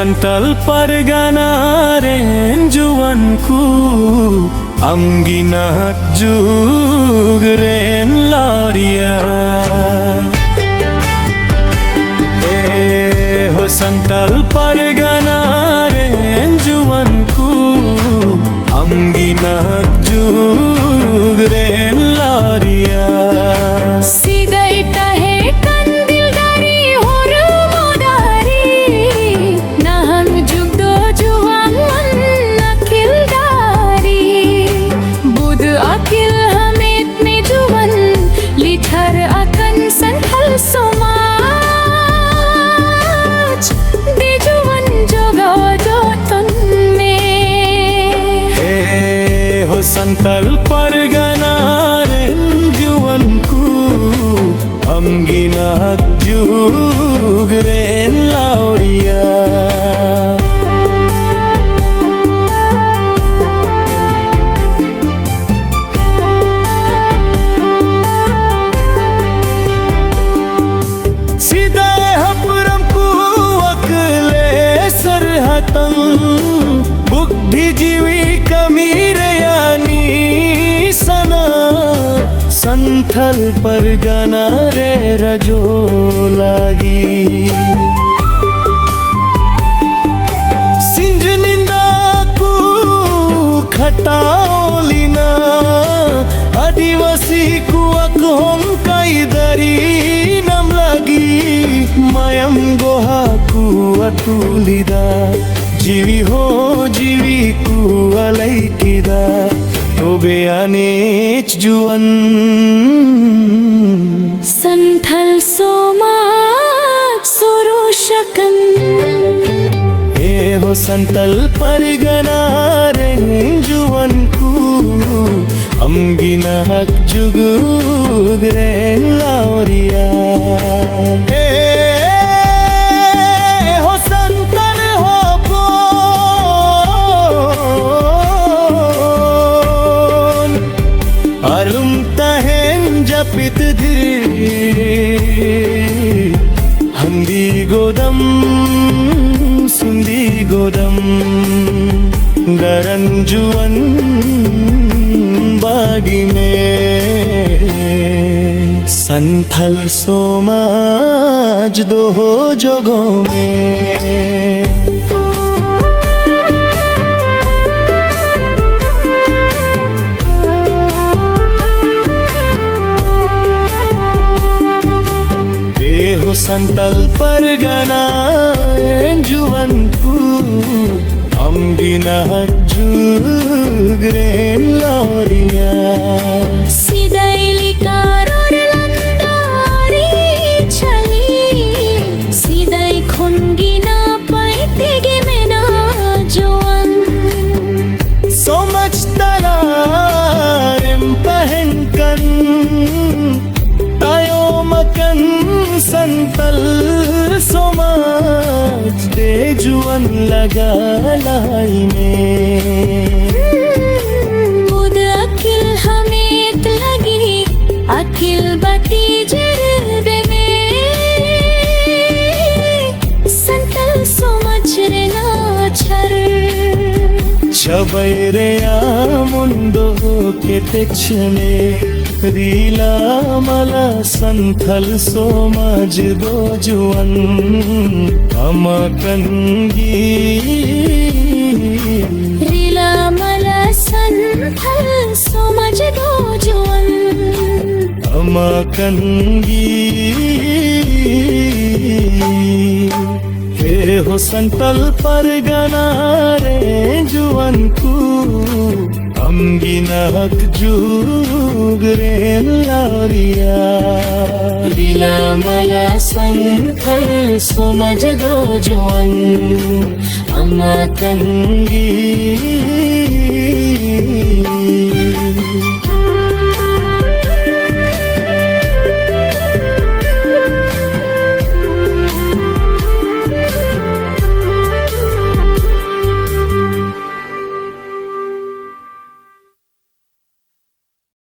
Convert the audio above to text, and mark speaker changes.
Speaker 1: Santal Pargana Renjuanku Amginat Jugren Laria Ho Santal Pargana Renjuanku Amginat Jugren Laria Santal Pargana Renjuanku Amginat Jugren Lauria Sidai Hapramku Akle Sarhatan Buddhi Jivi Kamirayani Sana Santhal Pargana Re Rajo Lagi Sinjaninda Ku Khataolina Adivasi Ku Akhom Kaidari Nam Lagi Mayam Goha Ku Atulida Jivi ho jivi ku alaikida Tobe anech juan
Speaker 2: Santhal Somaj Surushakan
Speaker 1: Ho Santal Pargana Renjuanku Amginat Jugren Lauria Alum tahen japit dhir Handi godam sindi godam Garanjuan bagi mein Santhal Somaj doho jogo mein Ho Santal Pargana Renjuanku Amginat Jugren Lauria
Speaker 2: Sidai likaror landari chali Sidai khungina paitege mena joan
Speaker 1: So much talarem pahenkan Tayo makan Santal Somaj de juan laga lai mein
Speaker 2: Bud akil hamit lagi akil bati jarbe mein Santal Somaj re nachar
Speaker 1: Chabayre amundo ke techne Rila mala Santhal Somaj dojuan amakangi
Speaker 2: Rila mala Santhal Somaj dojuan
Speaker 1: amakangi Ho Santal Pargana Renjuanku Amginat Jugren Lauria
Speaker 2: Rila mala Santhal Somaj dojuan
Speaker 1: amakangi